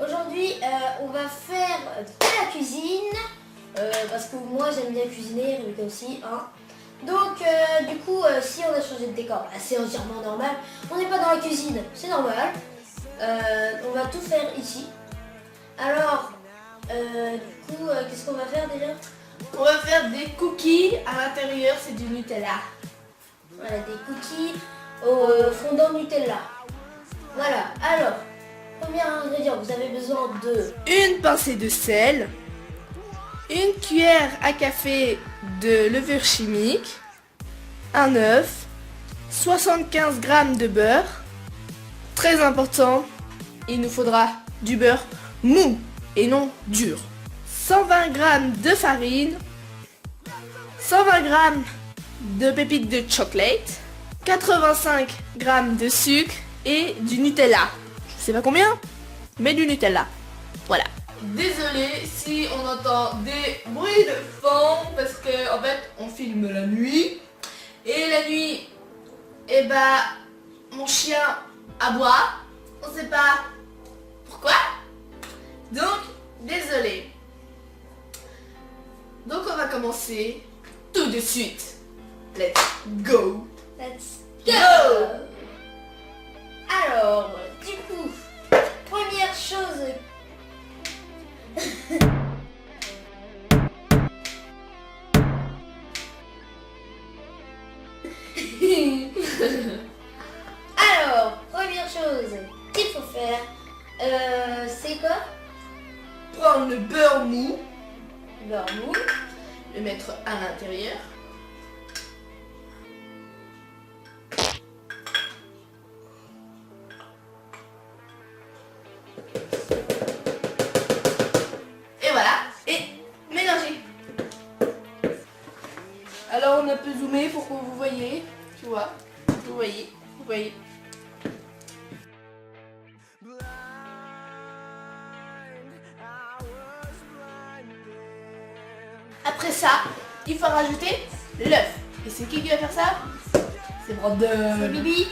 Aujourd'hui, on va faire de la cuisine, parce que moi j'aime bien cuisiner, Rebecca aussi. Hein. Donc, du coup, si on a changé de décor, c'est entièrement normal. On n'est pas dans la cuisine, c'est normal. On va tout faire ici. Alors, du coup, qu'est-ce qu'on va faire déjà? On va faire des cookies, à l'intérieur c'est du Nutella. Voilà, des cookies au fondant Nutella. Voilà, alors, premier ingrédient, vous avez besoin de... Une pincée de sel, une cuillère à café de levure chimique, un œuf, 75 g de beurre. Très important, il nous faudra du beurre mou et non dur. 120 g de farine, 120 g de pépites de chocolate, 85 g de sucre et du Nutella. Je sais pas combien, mais du Nutella. Voilà. Désolé si on entend des bruits de fond parce que en fait on filme la nuit et la nuit, eh bah mon chien aboie. On sait pas pourquoi. Donc désolé. Donc on va commencer tout de suite. Let's go. Let's Go. Alors, du coup, première chose... Alors, première chose qu'il faut faire, c'est quoi? Prendre le beurre mou, Beurre mou. le mettre à l'intérieur. Et voilà, et mélanger. Alors on a peu zoomé pour que vous voyez, tu vois, vous voyez, vous voyez. Après ça, il faut rajouter l'œuf. Et c'est qui va faire ça? C'est Brandon. C'est Bibi?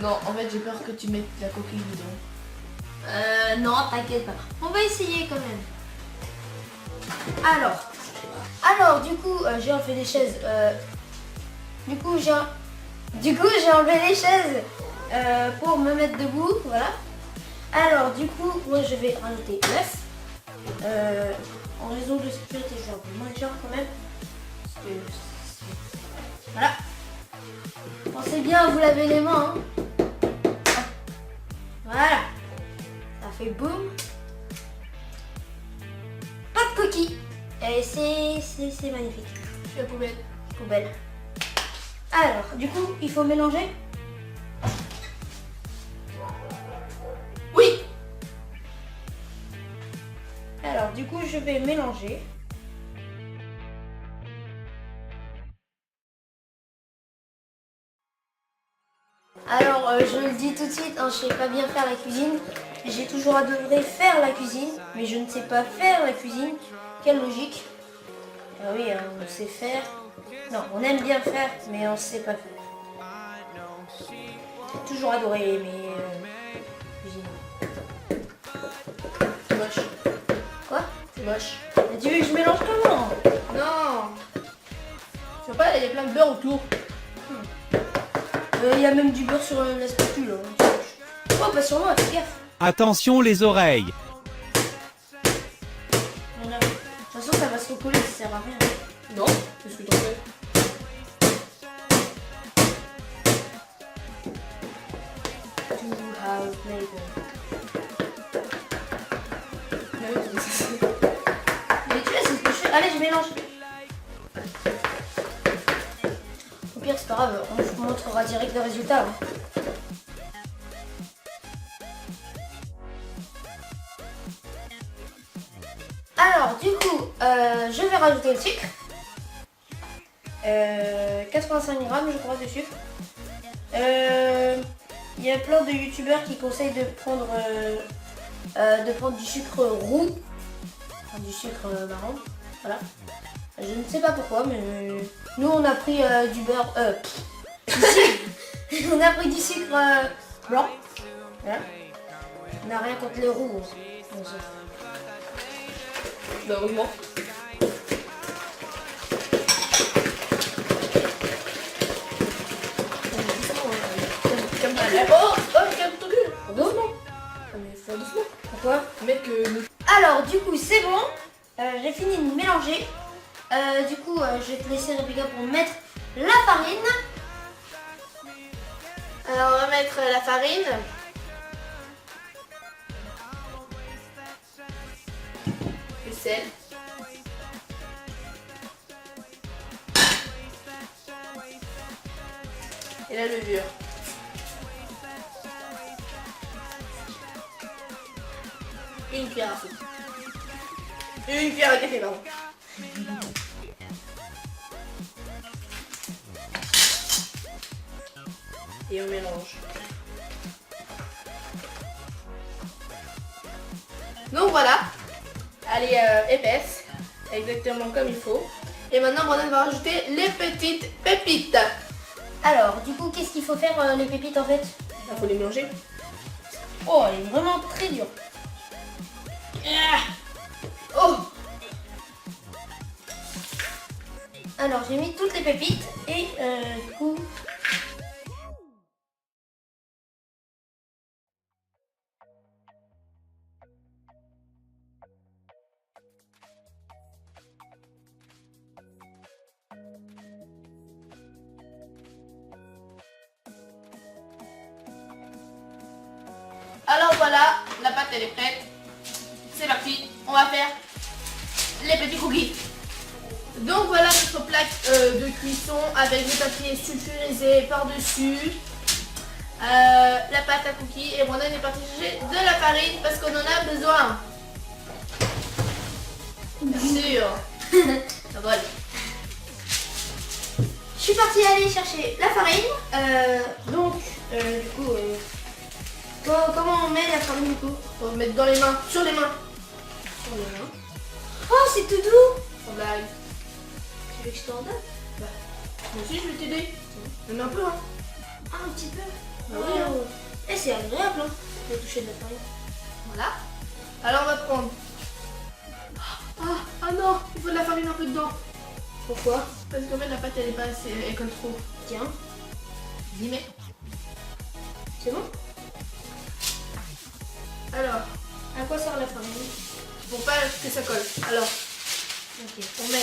Non, en fait j'ai peur que tu mettes la coquille dedans. Non, t'inquiète pas. On va essayer quand même. Alors, du coup, j'ai enlevé les chaises. Du coup, j'ai enlevé les chaises pour me mettre debout. Voilà. Alors, du coup, moi, je vais rajouter l'œuf. En raison de sécurité, je vais un peu moins de gens quand même. Parce que voilà. Pensez bien à vous laver les mains. Hein. Voilà. Ça fait boum. Pas de coquille. Et c'est magnifique. Je la poubelle. Poubelle. Alors, du coup, il faut mélanger. Oui. Alors, du coup, je vais mélanger. Alors, je le dis tout de suite, hein, je sais pas bien faire la cuisine. J'ai toujours adoré faire la cuisine, mais je ne sais pas faire la cuisine. Quelle logique. Ah oui, hein, on sait faire. Non, on aime bien faire, mais on ne sait pas faire. J'ai toujours adoré aimer cuisiner. C'est moche. Quoi? C'est moche. Mais tu veux que je mélange comment? Non. Tu vois pas, il y a plein de beurre autour. Il y a même du beurre sur la spatule. Hein. Oh, pas sur moi, fais gaffe. Attention les oreilles. Voilà. De toute façon, ça va se recoller, ça sert à rien. Non. Qu'est-ce que t'en fais? To have label. Mais tu vois, c'est ce que je fais. Allez, je mélange. Au pire, c'est pas grave, on vous montrera direct le résultat. Hein. Alors, du coup, je vais rajouter le sucre. 85 grammes, je crois, de sucre. Il y a plein de youtubeurs qui conseillent de prendre du sucre roux, enfin, du sucre marron. Voilà. Je ne sais pas pourquoi, mais nous on a pris du beurre, du sucre. On a pris du sucre blanc. Voilà. On n'a rien contre les roues. On s'en fout. Bah heureusement. Comme ça. Oh, calme ton cul. Doucement. Ah mais faut faire doucement. Pourquoi? Mec, Alors du coup c'est bon. J'ai fini de mélanger. Du coup je vais te laisser Rebecca pour mettre la farine. alors on va mettre la farine. Le sel. Et la levure. Une cuillère à soupe. Une cuillère à café, pardon. Et on mélange. Donc voilà, elle est épaisse, exactement comme il faut. Et maintenant Brandon va rajouter les petites pépites. Alors du coup qu'est-ce qu'il faut faire les pépites en fait? Il faut les mélanger. Oh elle est vraiment très dure. Oh! Alors j'ai mis toutes les pépites et du coup... Alors voilà, la pâte elle est prête. C'est parti, on va faire les petits cookies. Donc voilà notre plaque de cuisson avec le papier sulfurisé par-dessus. La pâte à cookies et Brandon est parti chercher de la farine parce qu'on en a besoin. Bien sûr. Ça vole. Je suis partie aller chercher la farine. Donc du coup... comment on met la farine du coup? On va mettre dans les mains, sur les mains. Sur les mains. Oh c'est tout doux. Sans blague. Tu veux que je t'en donne? Bah, moi aussi je vais t'aider. Même un peu hein. Ah un petit peu. Bah oui, hein. Et c'est agréable hein, de toucher de la farine. Voilà. Alors on va prendre. Ah non, il faut de la farine un peu dedans. Pourquoi? Parce qu'en fait la pâte elle est pas assez, elle colle trop. Tiens, 10 mètres. c'est bon? Alors, À quoi sert la farine? pour pas que ça colle. Alors, Ok. on met.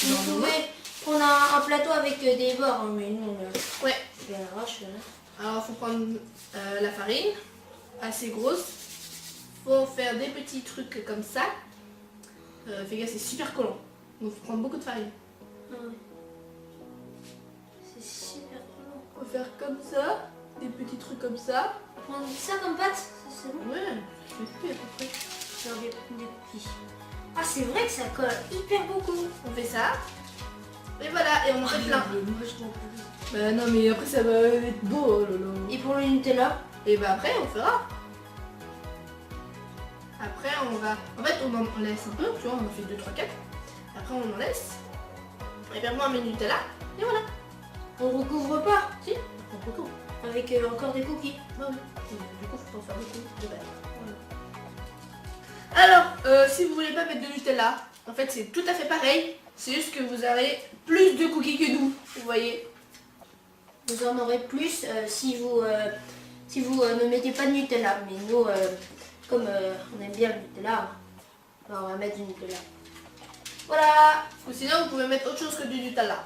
Vous dans nos pouvez prendre un plateau avec des bords, hein, mais nous on a... Ouais. Je l'arrache. Alors il faut prendre la farine assez grosse. Faut faire des petits trucs comme ça. Fais gaffe, c'est super collant. Donc il faut prendre beaucoup de farine. Ah ouais. C'est super collant. Faut faire comme ça, des petits trucs comme ça. Prendre ça comme pâte, c'est bon? Ouais, c'est fait à peu près. Faire des cookies. Ah c'est vrai que ça colle hyper beaucoup. On fait ça. Et voilà, et on en fait plein. Moi je t'en prie. Bah non mais après ça va être beau, oh là là. Et pour le Nutella? Et bah après on fera. Après on va... En fait on en laisse un peu, tu vois, on en fait 2, 3, 4. Après on en laisse. Et puis après on met le Nutella. Et voilà. On recouvre pas? Si, on recouvre. Avec encore des cookies. Bah oui. Du coup faut en faire beaucoup de beurre. Alors, si vous voulez pas mettre de Nutella, en fait c'est tout à fait pareil. C'est juste que vous aurez plus de cookies que nous, vous voyez. Vous en aurez plus si vous ne mettez pas de Nutella. Mais nous, comme on aime bien le Nutella, on va mettre du Nutella. Voilà. Ou sinon vous pouvez mettre autre chose que du Nutella.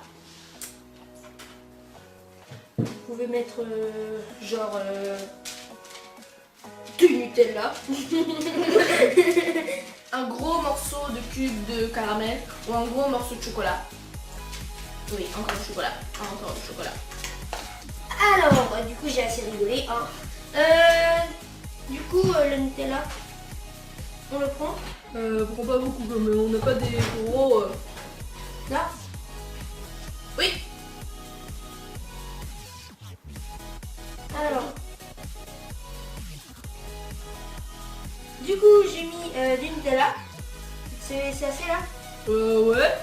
Vous pouvez mettre genre du Nutella. Un gros morceau de cube de caramel ou un gros morceau de chocolat. Oui, encore du chocolat. Encore du chocolat. Alors, du coup, j'ai assez rigolé. Hein. Du coup, le Nutella, on le prend Prends pas beaucoup quand même, on n'a pas des gros... là. Oui. Alors, du coup, j'ai mis du Nutella. C'est assez là. Ouais.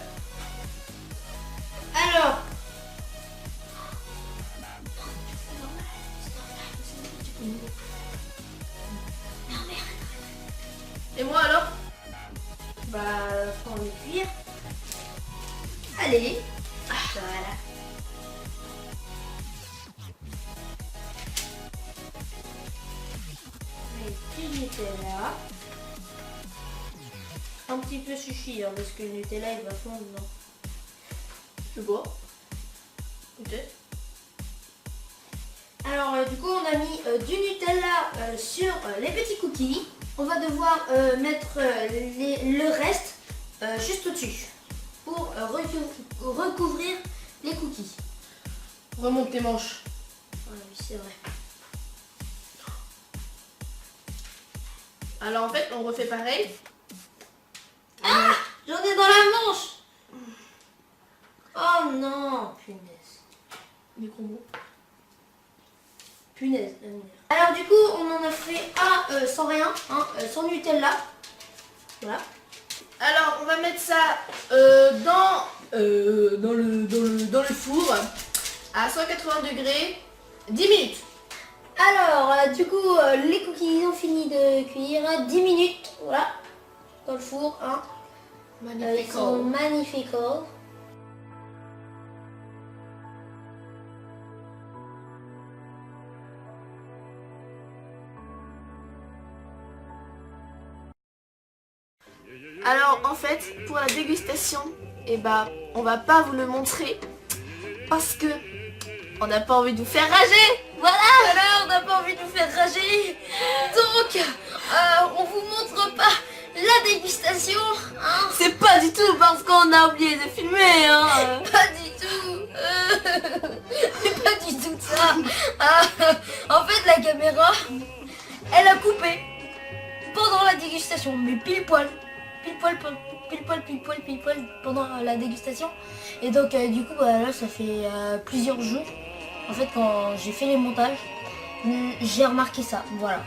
Alors, Et moi alors? Bah, prends le cuir. Allez. Voilà. Allez, du Nutella. Un petit peu suffit, hein, parce que le Nutella il va fondre, non? Je bois. Ok. Alors du coup on a mis du Nutella sur les petits cookies. On va devoir mettre le reste juste au-dessus pour recouvrir les cookies. Remonte tes manches. Ouais, oui, c'est vrai. Alors en fait, on refait pareil. Ah, j'en ai dans la manche. Oh non, punaise. Micro-mot. Punaise. Alors du coup on en a fait un sans rien, hein, sans Nutella. Voilà. Alors on va mettre ça dans le four à 180 degrés 10 minutes. Alors du coup les cookies ont fini de cuire 10 minutes, voilà, dans le four, hein. Ils sont magnifiques. Alors en fait, pour la dégustation, eh ben, on va pas vous le montrer parce que on n'a pas envie de vous faire rager. Voilà, on n'a pas envie de vous faire rager. Donc, on vous montre pas la dégustation, hein. C'est pas du tout parce qu'on a oublié de filmer, hein. Pas du tout. C'est pas du tout ça. Ah, en fait, la caméra, elle a coupé pendant la dégustation, mais pile poil pendant la dégustation. Et donc, du coup, là, ça fait plusieurs jours. En fait, quand j'ai fait les montages, j'ai remarqué ça. Voilà.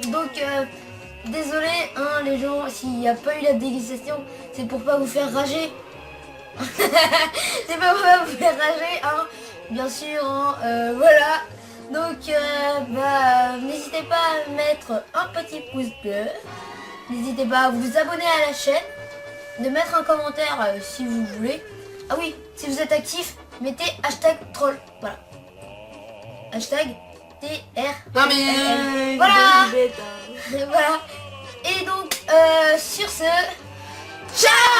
Donc, désolé, hein, les gens, s'il n'y a pas eu la dégustation, c'est pour pas vous faire rager. C'est pas pour pas vous faire rager, hein, bien sûr, hein, voilà. Donc, n'hésitez pas à mettre un petit pouce bleu. N'hésitez pas à vous abonner à la chaîne, de mettre un commentaire si vous voulez. Ah oui, si vous êtes actif, mettez hashtag troll. Voilà. Hashtag TR. Non mais voilà. bête, hein. Voilà. Et donc, sur ce, ciao.